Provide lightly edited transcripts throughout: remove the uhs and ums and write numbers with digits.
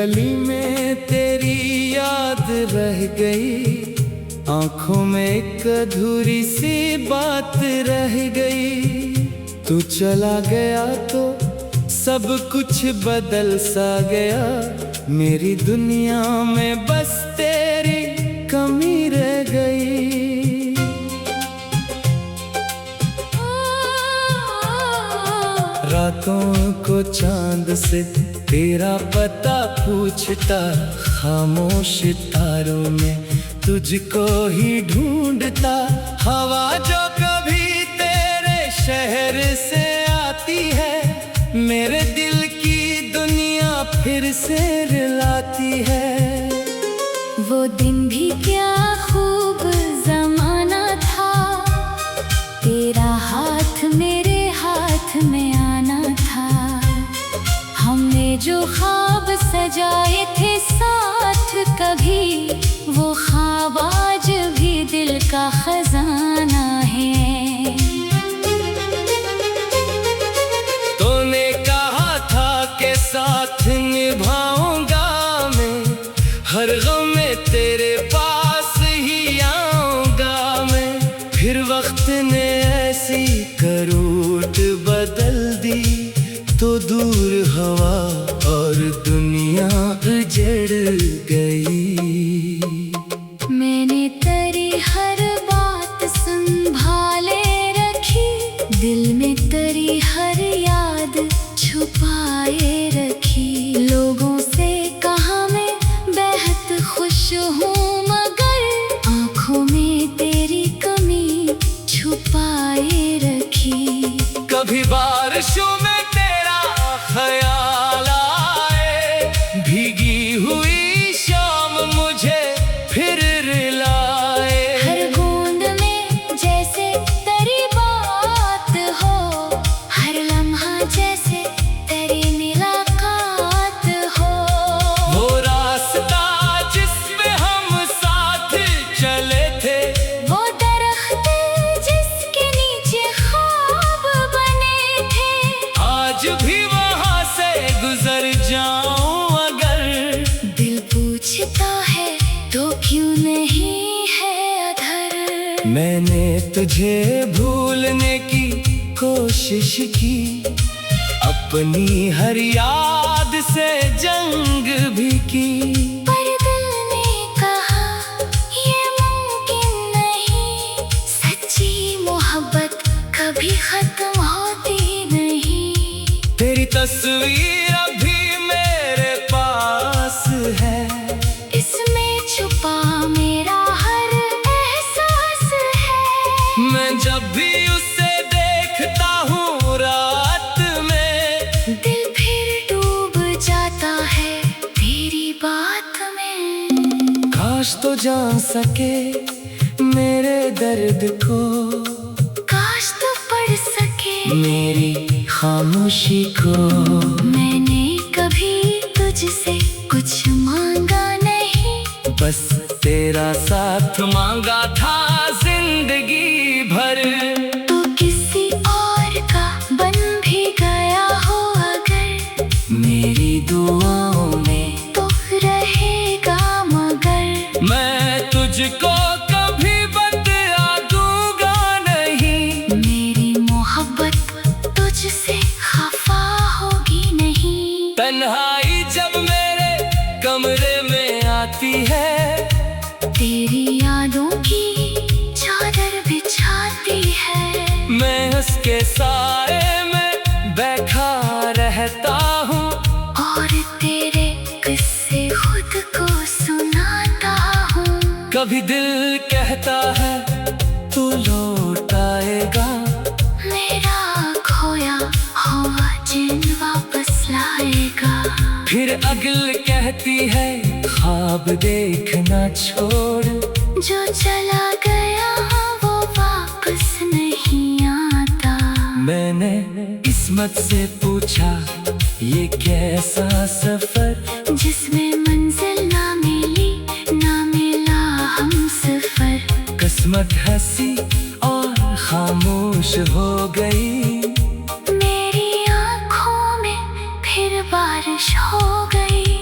गली में तेरी याद रह गई, आंखों में एक अधूरी सी बात रह गई। तू चला गया तो सब कुछ बदल सा गया, मेरी दुनिया में बस तेरी कमी रह गई। रातों को चांद से तेरा पता पूछता, खामोश तारों में तुझको ही ढूंढता। हवा जो कभी तेरे शहर से आती है, मेरे दिल की दुनिया फिर से रुलाती है। वो दिन भी क्या खूब जमाना था, तेरा हाथ मेरे हाथ में आना था। हमने जो ख्वाब सजाए थे साथ कभी, वो ख्वाब आज भी दिल का खजाना है। तूने कहा था कि साथ निभाऊंगा मैं, हर गम में तेरे पास ही आऊंगा मैं। फिर वक्त ने ऐसी करवट बदल दी, तो दूर हवा और दुनिया उजड़ गई। मैंने तेरी हर बात संभाले रखी, दिल में तेरी हर याद छुपाए रखी। लोगों से कहा मैं बेहद खुश हूँ, मगर आँखों में तेरी कमी छुपाए रखी। कभी बारिशों में तेरा ख्याल आए, भीगी हुई शाम मुझे फिर रुलाए। हर बूंद में जैसे तेरी बात हो, हर लम्हा जैसे तेरी मुलाकात हो। वो रास्ता जिसमें हम साथ चले थे, वो दरख्त जिसके नीचे ख्वाब बने थे, आज भी वहां से गुजर जाऊं अगर। दिल पूछता है तो क्यों नहीं है अधर। मैंने तुझे भूलने की कोशिश की, अपनी हर याद से जंग भी की। पर दिल ने कहा ये मुमकिन नहीं, सच्ची मोहब्बत कभी खत्म होती नहीं। तेरी तस्वीर अभी मेरे पास है, इसमें छुपा मेरा हर एहसास है। मैं जब भी उसे देखता हूँ रात में, दिल फिर डूब जाता है तेरी बात में। काश तो जान सके मेरे दर्द को, काश तो पढ़ सके मेरी खामोशी को। मैंने कभी तुझसे कुछ मांगा नहीं, बस तेरा साथ मांगा था जिंदगी भर। तो किसी और का बन भी गया हो अगर, मेरी दुआओं में तो रहेगा मगर। मैं तुझको कभी बदला दूंगा नहीं, मेरी मोहब्बत तुझसे खफा होगी नहीं। तन्हाई जब मेरे कमरे में आती है, तेरी यादों की चादर बिछाती है। मैं उसके साए में बैठा रहता हूँ, और तेरे किस्से खुद को सुनाता हूँ। कभी दिल कहता है तू लौट आएगा, मेरा खोया हुआ जिन वापस लाएगा। फिर अगल कहती है ख्वाब देखना छोड़, जो चला गया वो वापस नहीं आता। मैंने किस्मत से पूछा ये कैसा सफर, जिसमें मंजिल ना मिली ना मिला हम सफर। किस्मत हंसी और खामोश हो गई, मेरी आँखों में फिर बारिश हो गई।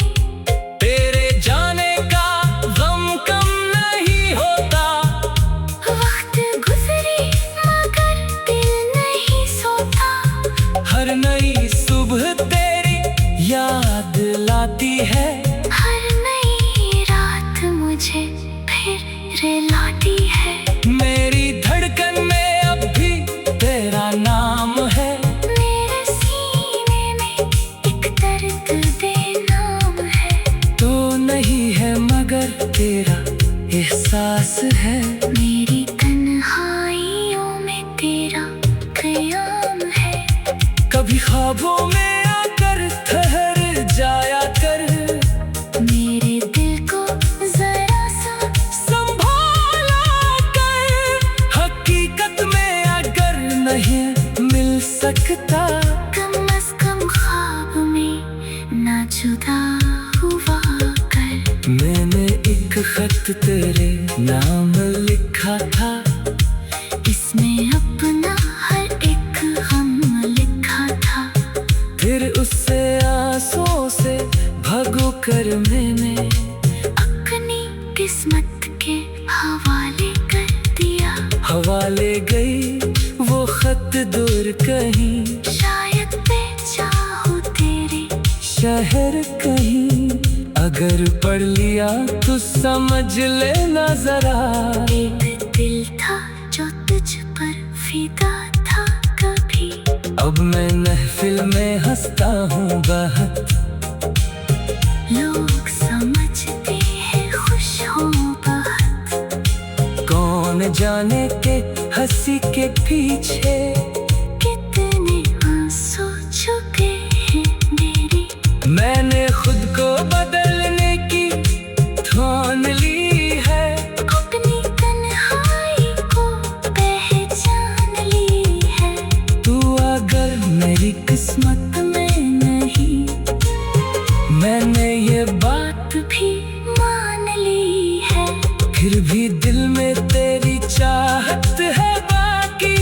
खत तेरे नाम लिखा था, इसमें अपना हर एक गम लिखा था। फिर उससे आंसुओं से भगो कर मैंने अपनी किस्मत के हवाले कर दिया। हवाले गई वो खत दूर कहीं, शायद बेचा हो तेरे शहर कहीं। अगर पढ़ लिया तो समझ लेना जरा, एक दिल था जो तुझ पर फिदा था कभी। अब मैं महफिल में हंसता हूँ बहुत, लोग समझते हैं खुश हो बहुत। कौन जाने के हंसी के पीछे कितने आंसू छुपे हैं मेरे। मैंने खुद को बदलने की ठान ली है, अपनी तन्हाई को पहचान ली है। तू अगर मेरी किस्मत में नहीं, मैंने ये बात भी मान ली है। फिर भी दिल में तेरी चाहत है बाकी,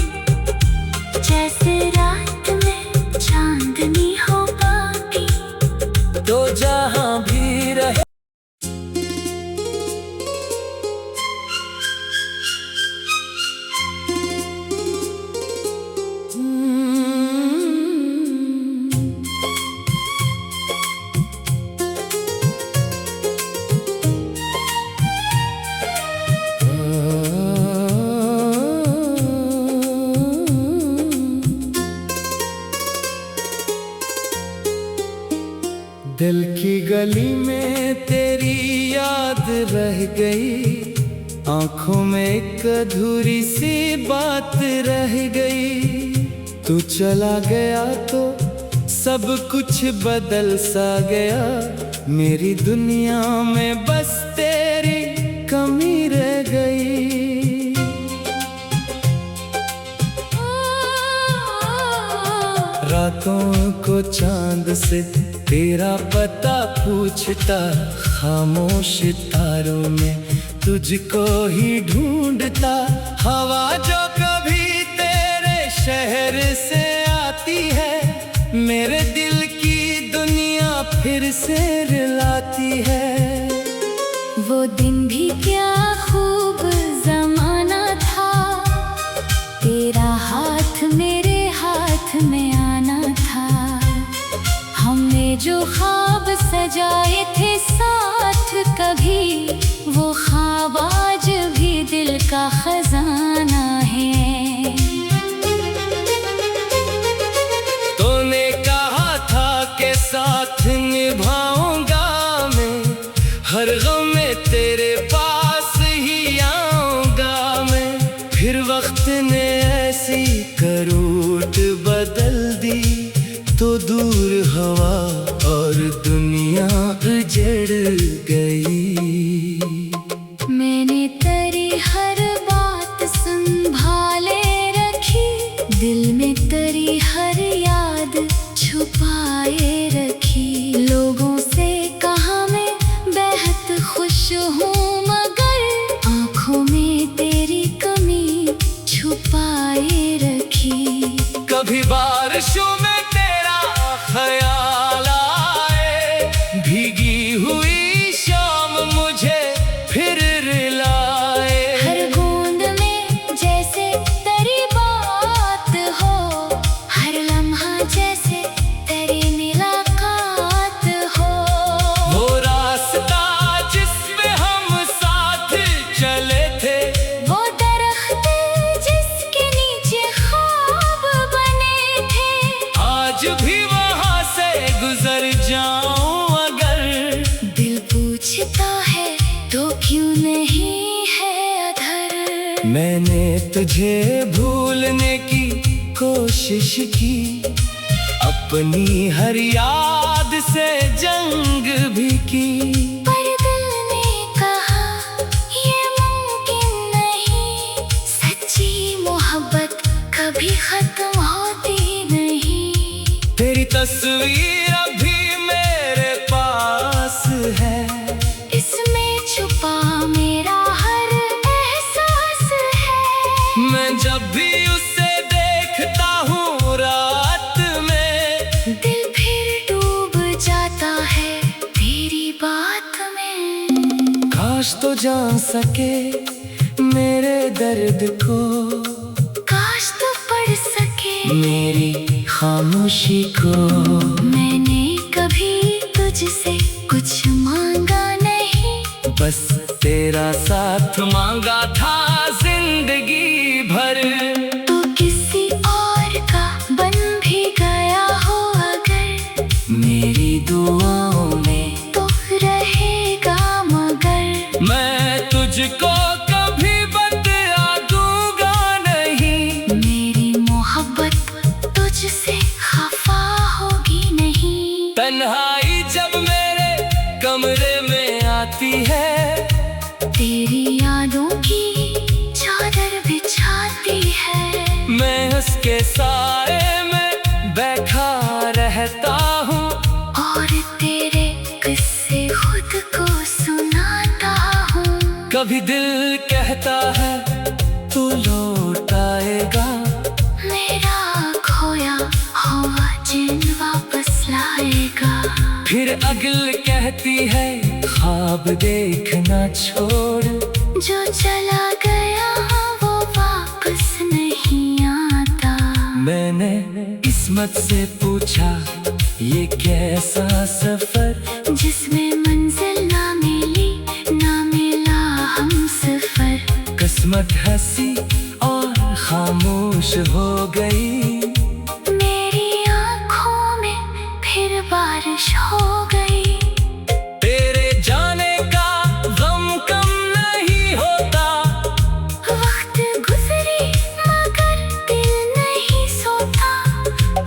जैसे रात में चांदनी हो बाकी। तो जहाँ भी रहे दिल की गली में तेरी याद रह गई, आंखों में एक अधूरी सी बात रह गई। तू चला गया तो सब कुछ बदल सा गया, मेरी दुनिया में बस तेरी कमी रह गई। रातों को चांद से तेरा पता पूछता, खामोश तारों में तुझको ही ढूंढता। हवा जो कभी तेरे शहर से आती है, मेरे दिल की दुनिया फिर से रुलाती है। वो दिन भी क्या खूब जमाना था, तेरा हाथ मेरे हाथ में आना था। हमने जो ख्वाब सजाए थे साथ कभी, वो ख्वाब आज भी दिल का खजाना है। तूने कहा था कि साथ निभाऊंगा मैं, हर गम में तेरे पास ही आऊंगा मैं। फिर वक्त ने ऐसी करवट बदल दी, तो दूर हवा और दुनिया उजड़ गई। मैंने तेरी हर बात संभाले रखी, दिल में तेरी हर याद छुपाए रखी। लोगों से कहा मैं बेहद खुश हूँ, मगर आँखों में तेरी कमी छुपाए रखी। कभी बारिशों में तेरा ख्याल आए, भीगी हुई शाम मुझे फिर रुलाए। हर बूंद में जैसे तेरी बात हो, हर लम्हा जैसे तेरी मुलाकात हो। वो रास्ता जिसमें हम साथ चले थे, वो दरख्त जिसके नीचे ख्वाब बने थे, आज भी वहाँ से गुजर जाऊं अगर। दिल पूछता है तो क्यों नहीं है अधर। मैंने तुझे भूलने की कोशिश की, अपनी हर याद से जंग भी की। पर दिल ने कहा ये मुमकिन नहीं, सच्ची मोहब्बत कभी खत्म होती नहीं। तेरी तस्वीर अभी मेरे पास है, इसमें छुपा काश तो जान सके मेरे दर्द को, काश तो पढ़ सके मेरी खामोशी को। मैंने कभी तुझसे कुछ मांगा नहीं, बस तेरा साथ मांगा था जिंदगी भर। तू किसी और का बन भी गया हो अगर, मेरी दुआओं में तो रहेगा मगर। मैं तुझको कभी बदला दूंगा नहीं, मेरी मोहब्बत तुझसे खफा होगी नहीं। तन्हाई जब मेरे कमरे में आती है, तेरी यादों की चादर बिछाती है। मैं उसके साए में बैठा रहता हूँ, और तेरे किस्से खुद को सुनाता हूँ। कभी दिल कहता है तू लौट आएगा, मेरा खोया हुआ जिन वापस लाएगा। फिर अगल कहती है ख्वाब देखना छोड़, जो चला गया वो वापस नहीं आता। मैंने किस्मत से पूछा ये कैसा सफर, जिसमें मंजिल ना मिली ना मिला हम सफर। किस्मत हंसी और खामोश हो गई, मेरी आँखों में फिर बारिश हो गई। तेरे जाने का गम कम नहीं होता, वक्त गुजरी मगर दिल नहीं सोता।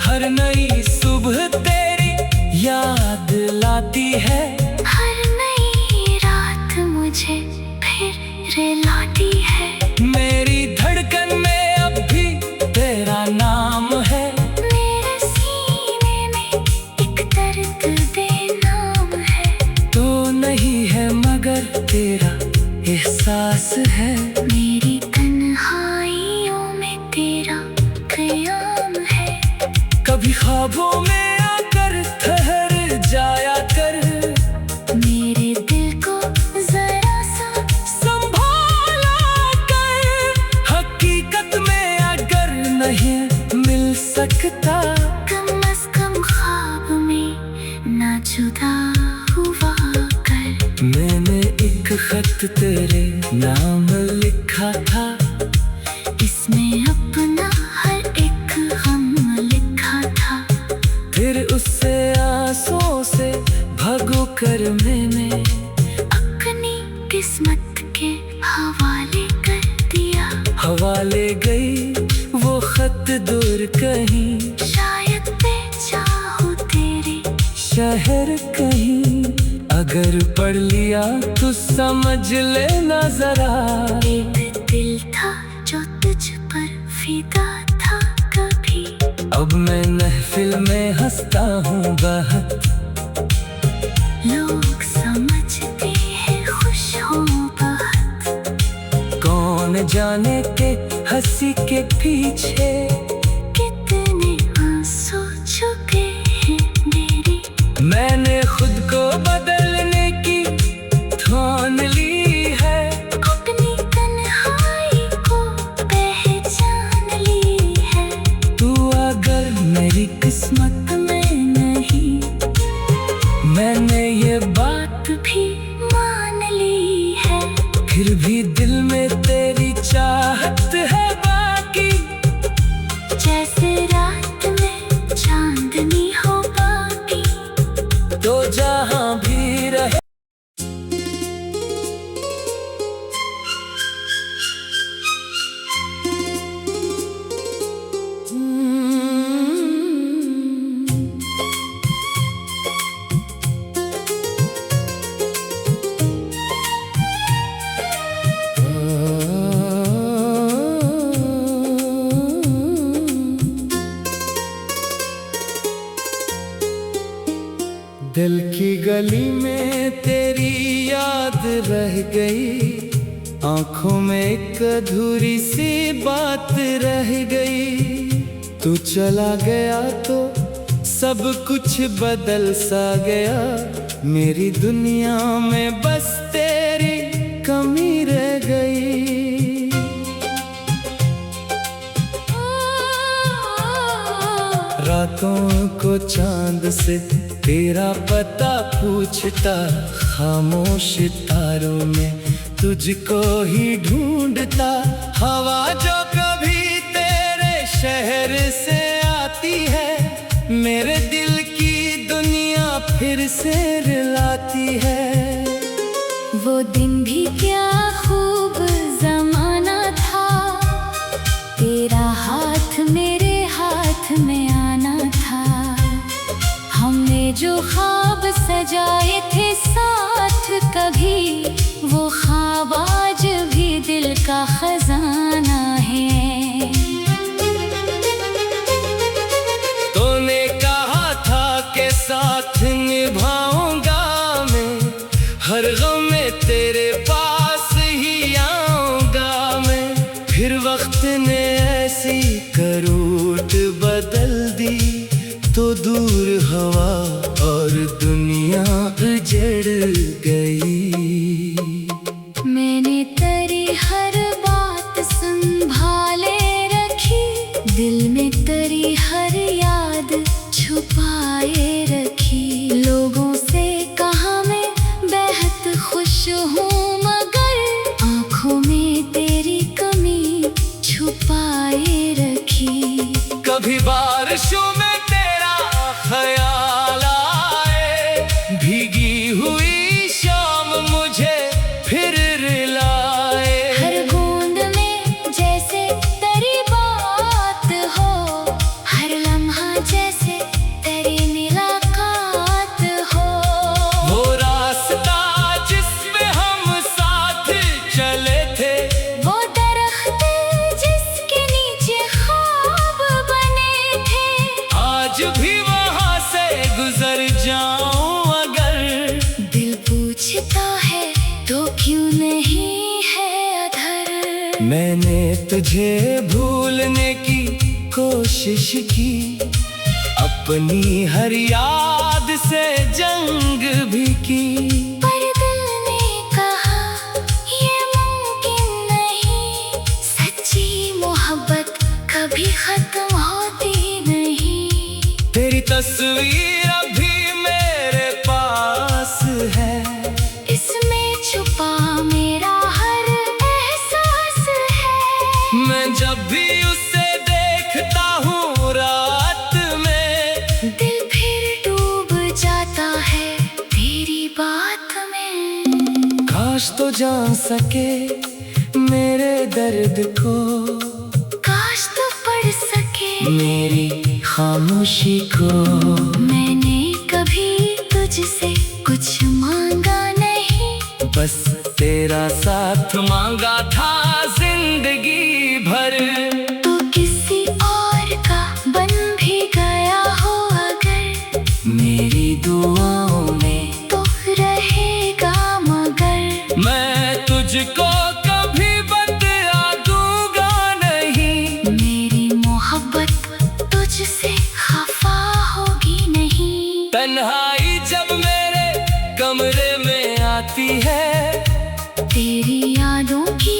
हर नई सुबह तेरी याद लाती है, हर नई रात मुझे फिर रुलाती है। मेरी धड़कन में अब भी तेरा नाम है, मेरे सीने में एक दर्द बेनाम है। तो नहीं है मगर तेरा एहसास है। मेरी तन्हाइयों में तेरा क़याम है। कभी ख्वाबों में आकर ठहर जाया कर, मेरे दिल को जरा सा संभाला कर। हकीकत में अगर नहीं मिल सकता, कम अज़ कम ख्वाब में ना जुदा हुआ कर। मैंने एक खत तेरे नाम लिखा था, इसमें अपना हर एक गम लिखा था। फिर उससे आंसुओं से भगो कर मैंने अपनी किस्मत के हवाले कर दिया। हवाले गई वो खत दूर कहीं, शायद बेचा हो तेरे शहर कहीं। अगर पढ़ लिया तो समझ लेना जरा, एक दिल था जो तुझ पर फिदा था कभी। अब मैं महफिल में हंसता हूँ बहुत, लोग समझते हैं खुश हो बहुत। कौन जाने के हंसी के पीछे कितने आंसू छुपे हैं मेरे। मैंने खुद को बदलने की ठान ली है, अपनी तन्हाई को पहचान ली है। तू अगर मेरी किस्मत में नहीं, मैंने ये बात भी मान ली है। फिर भी दिल में तेरी चाहत है बाकी, जैसे रात में चांदनी हो बाकी। तो जहाँ भी रहे दिल की गली में तेरी याद रह गई, आंखों में एक अधूरी सी बात रह गई। तू चला गया तो सब कुछ बदल सा गया, मेरी दुनिया में बस तेरी रातों को चांद से तेरा पता पूछता, खामोश तारों में तुझको ही ढूंढता। हवा जो कभी तेरे शहर से आती है, मेरे दिल की दुनिया फिर से रुलाती है। वो दिन भी क्या खूब जमाना था, तेरा हाथ मेरे हाथ में आना था। हमने जो ख्वाब सजाए थे साथ कभी, वो ख्वाब आज भी दिल का खजाना है। तूने कहा था कि साथ निभाऊंगा मैं, हर गम में तेरे पास ही आऊंगा मैं। फिर वक्त ने ऐसी करवट बदल दी, तो दूर हवा और दुनिया उजड़ गई। मैंने तेरी हर बात संभाले रखी, दिल में तेरी हर याद छुपाए रखी। लोगों से कहा मैं बेहद खुश हूँ, मगर आँखों में तेरी कमी छुपाए रखी। कभी बारिशों में तेरा ख्याल आए, भीगी हुई शाम मुझे फिर रुलाए। हर बूंद में जैसे तेरी बात हो, हर लम्हा जैसे तेरी मुलाकात हो। वो रास्ता जिसमें हम साथ चले थे, वो दरख्त जिसके नीचे ख्वाब बने थे, आज भी वहाँ से गुजर जाऊं अगर। दिल पूछता है तो क्यों नहीं है अधर। मैंने तुझे भूलने की कोशिश की, अपनी हर याद से जंग भी की। पर दिल ने कहा ये मुमकिन नहीं, सच्ची मोहब्बत कभी खत्म होती नहीं। तेरी तस्वीर अभी मेरे पास है, इसमें छुपा मेरा हर एहसास है। मैं जब भी उसे देखता हूँ रात में, दिल फिर डूब जाता है तेरी बात में। काश तो जान सके मेरे दर्द को, काश तो पढ़ सके मेरी खामोशी को। मैंने कभी तुझसे कुछ मांगा नहीं, बस तेरा साथ मांगा था जिंदगी भर। तो किसी और का बन भी गया हो अगर, मेरी दुआओं में तो रहेगा मगर। मैं तुझको कभी बदला दूंगा नहीं, मेरी मोहब्बत तुझसे खफा होगी नहीं। तन्हाई जब मेरे कमरे में आती है, तेरी यादों की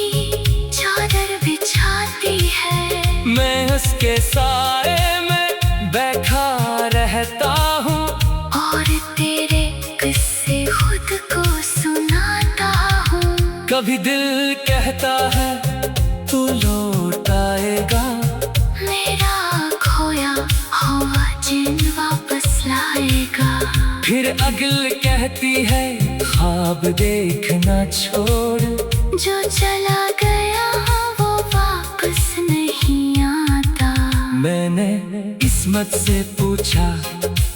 चादर बिछाती है। मैं उसके साए में बैठा रहता हूँ, और तेरे किस्से खुद को सुनाता हूँ। कभी दिल कहता है तू लौट आएगा, मेरा खोया हुआ जिन वापस लाएगा। फिर अगल कहती है ख्वाब देखना छोड़, जो चला गया वो वापस नहीं आता। मैंने किस्मत से पूछा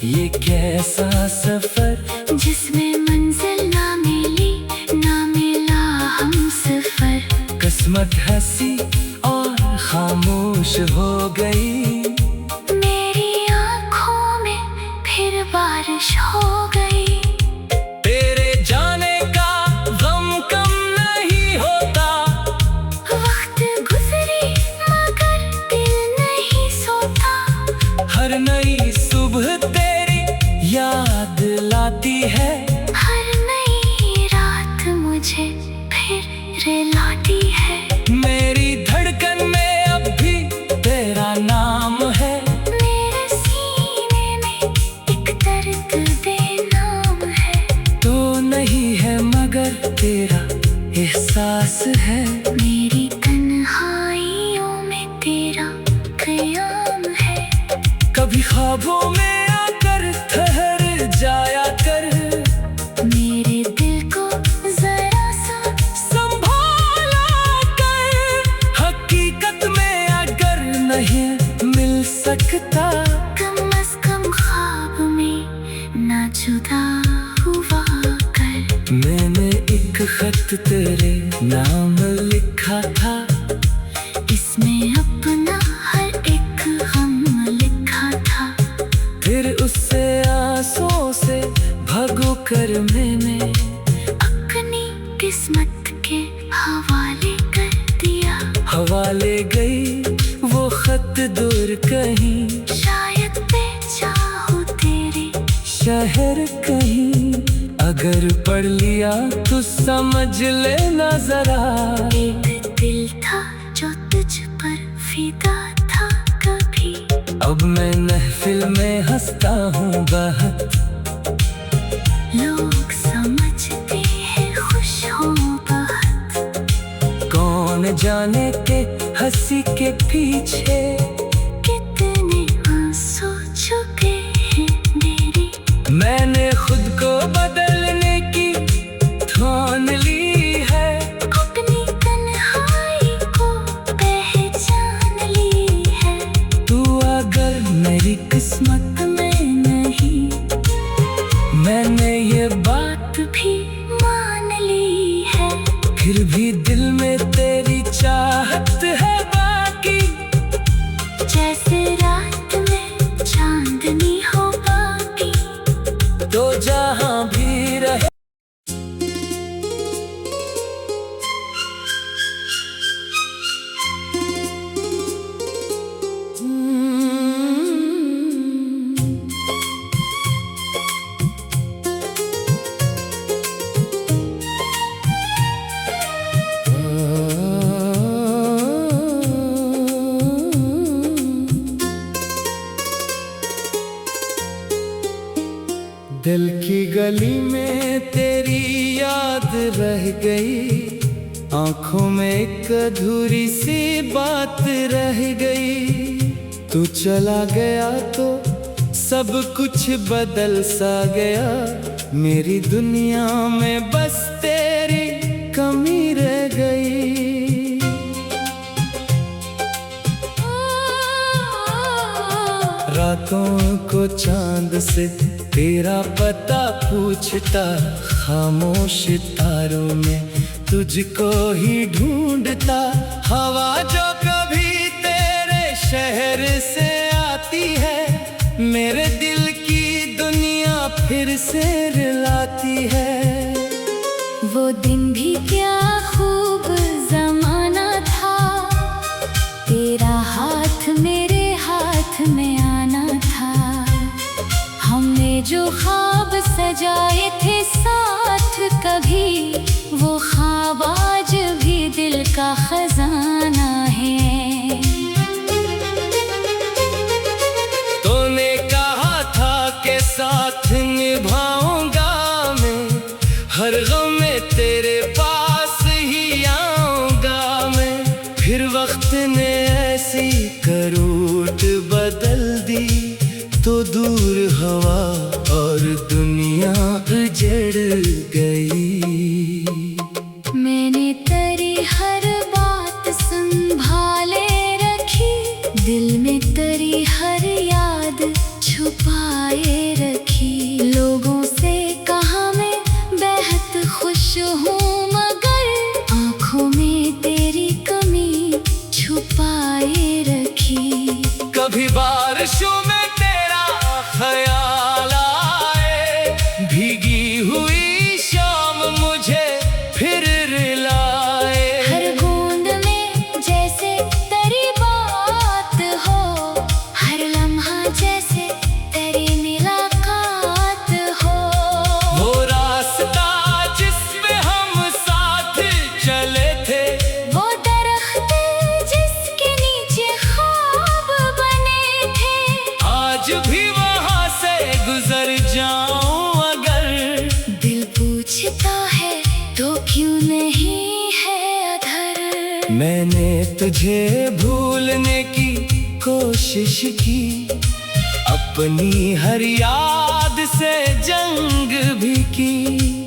ये कैसा सफर, जिसमें मंजिल ना मिली ना मिला हम सफर। किस्मत हंसी और खामोश हो गई, मेरी आँखों में फिर बारिश हो गई। तेरे जाने का गम कम नहीं होता, वक्त गुजरी मगर दिल नहीं सोता। हर नई सुबह तेरी याद लाती है, हर नई रात मुझे फिर रुलाती है। मेरी धड़कन में अब भी तेरा नाम है, मेरे सीने एहसास है। मेरी तन्हाइयों में तेरा क़याम है। कभी ख्वाबों में आकर ठहर जाया कर, मेरे दिल को जरा सा संभाला कर। हकीकत में अगर नहीं मिल सकता, कम से कम ख्वाब में ना जुदा हुआ कर। मैंने एक खत तेरे नाम लिखा था, इसमें अपना हर एक गम लिखा था। फिर उससे आंसुओं से भगो कर मैंने अपनी किस्मत के हवाले कर दिया। हवाले गई वो खत दूर कहीं, शायद बेचा हो तेरे शहर कहीं। अगर पढ़ लिया तो समझ लेना जरा, एक दिल था जो तुझ पर फिदा था कभी। अब मैं महफिल में हंसता हूँ बहुत, लोग समझते हैं खुश हो बहुत। कौन जाने के हंसी के पीछे कितने आंसू चुके हैं मेरे। मैंने खुद को बदलने की ठान ली है। अपनी तन्हाई को पहचान ली है। तू अगर मेरी किस्मत में नहीं, मैंने ये बात भी मान ली है। फिर भी दिल में तेरी चाहत है बाकी, जैसे रात में चांदनी हो बाकी। तो जहाँ भी रहे। दिल की गली में तेरी याद रह गई, आंखों में एक अधूरी सी बात रह गई। तू चला गया तो सब कुछ बदल सा गया, मेरी दुनिया में बस तेरी कमी रह गई। रातों को चांद से तेरा पता पूछता, खामोश तारों में तुझको ही ढूंढता। हवा जो कभी तेरे शहर से आती है, मेरे दिल की दुनिया फिर से रुलाती है। वो दिन भी क्या खूब जमाना था, तेरा हाथ मेरे हाथ में आना था। हमने जो ख्वाब सजाए थे साथ कभी, वो ख्वाब आज भी दिल का खजाना है। तूने कहा था कि साथ निभाऊंगा मैं, हर गम में तेरे पास ही आऊंगा मैं। फिर वक्त ने ऐसी करवट बदल दी, तो दूर हवा और दुनिया उजड़ गई। मैंने तेरी हर बात संभाले रखी, दिल में तेरी हर याद छुपाए रखी। लोगों से कहा मैं बेहद खुश हूँ, मगर आँखों में तेरी कमी छुपाए रखी। कभी बारिशों में तेरा ख्याल आए, भीगी हुई शाम मुझे फिर रुलाए। हर बूंद में जैसे तेरी बात हो, हर लम्हा जैसे तेरी मुलाकात हो। वो रास्ता जिसमें हम नहीं है अधर। मैंने तुझे भूलने की कोशिश की, अपनी हर याद से जंग भी की,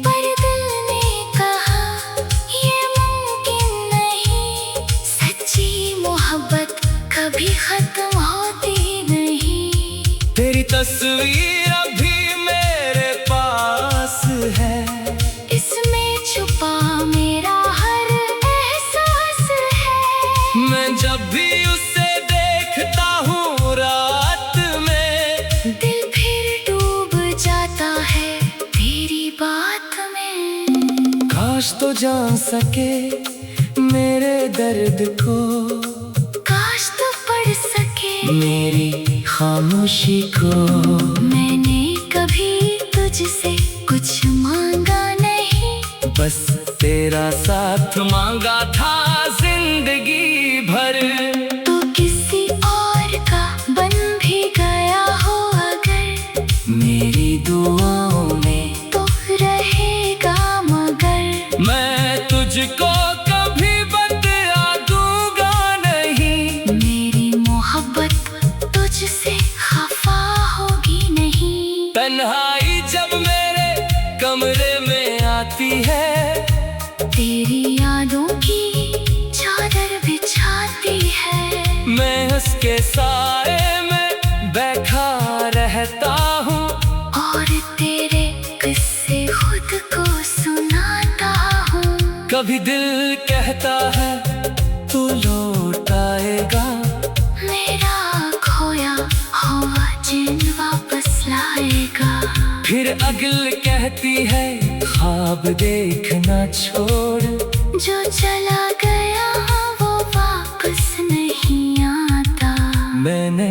पर दिल ने कहा ये मुमकिन नहीं। सच्ची मोहब्बत कभी खत्म होती नहीं। तेरी तस्वीर अभी मेरे पास है, इसमें छुपा मेरा हर एहसास है। मैं जब भी उसे देखता हूँ रात में, दिल फिर डूब जाता है तेरी बात में। काश तो जान सके मेरे दर्द को, काश तो पढ़ सके मेरी खामोशी को। मैंने कभी तुझसे कुछ मांगा नहीं, बस तेरा साथ मांगा था जिंदगी भर। तो किसी और का बन भी गया हो अगर, मेरी दुआओं में तो रहेगा मगर। मैं तुझको कभी बदला दूंगा नहीं, मेरी मोहब्बत तुझसे खफा होगी नहीं। तन्हाई जब मेरे कमरे में आती है, तेरी यादों की चादर बिछाती है। मैं उसके साए में बैठा रहता हूँ, और तेरे किस्से खुद को सुनाता हूँ। कभी दिल कहता है तू लौट आएगा, मेरा खोया हुआ जिन वापस लाएगा। फिर अगल कहती है ख्वाब देखना छोड़, जो चला गया वो वापस नहीं आता। मैंने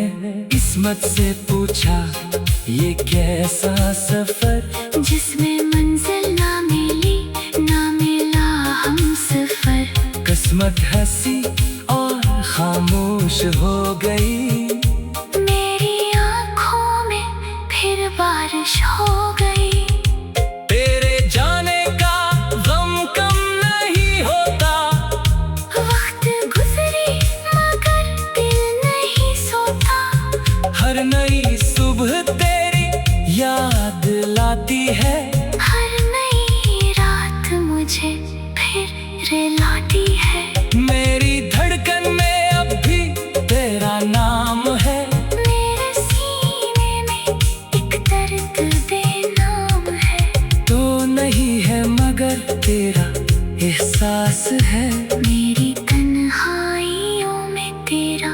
किस्मत से पूछा ये कैसा सफर, जिसमें मंजिल ना मिली ना मिला हम सफर। किस्मत हंसी और खामोश हो गई, मेरी आँखों में फिर बारिश हो गई। तेरे जाने का गम कम नहीं होता, वक्त गुजरे मगर दिल नहीं सोता। हर नई सुबह तेरी याद लाती है, हर नई रात मुझे फिर रुलाती है। मेरी धड़कन में अब भी तेरा नाम है, मेरे सीने में एक दर्द बेनाम है। तो नहीं है मगर तेरा एहसास है। मेरी तन्हाइयों में तेरा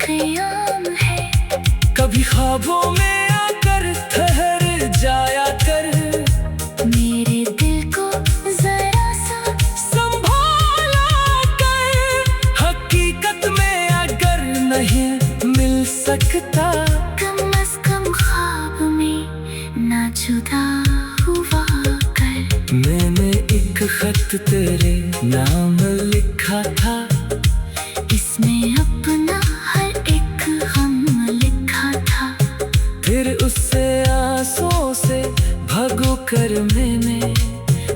क़याम है। कभी ख्वाबों में आकर ठहर जाया कर, मेरे दिल को जरा सा संभाला कर। हकीकत में अगर नहीं मिल सकता, कम अज़ कम ख्वाब में ना जुदा हुआ कर। मैंने एक खत तेरे नाम लिखा था, इसमें अपना हर एक गम लिखा था। फिर उससे आंसुओं से भगो कर मैंने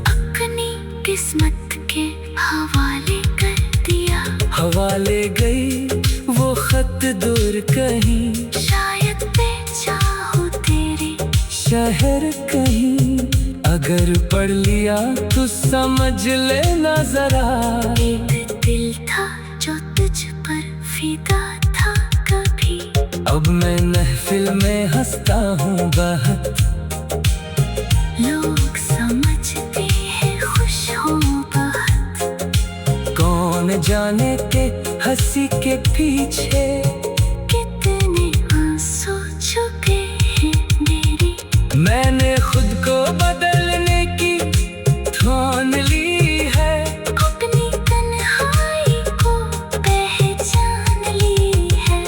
अपनी किस्मत के हवाले कर दिया। हवाले गई वो खत दूर कहीं, शायद बेचा हो तेरे शहर कहीं। अगर पढ़ लिया तो समझ लेना जरा, एक दिल था जो तुझ पर फिदा था कभी। अब मैं महफिल में हंसता हूँ बहुत, लोग समझते हैं खुश हो बहुत। कौन जाने के हंसी के पीछे कितने आंसू छुपे हैं मेरे। मैंने खुद को बदलने की ठान ली है, अपनी तन्हाई को पहचान ली है।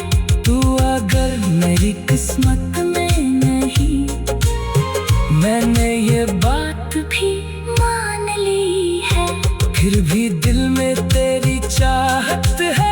तू अगर मेरी किस्मत में नहीं, मैंने ये बात भी मान ली है। फिर भी दिल में तेरी चाहत है।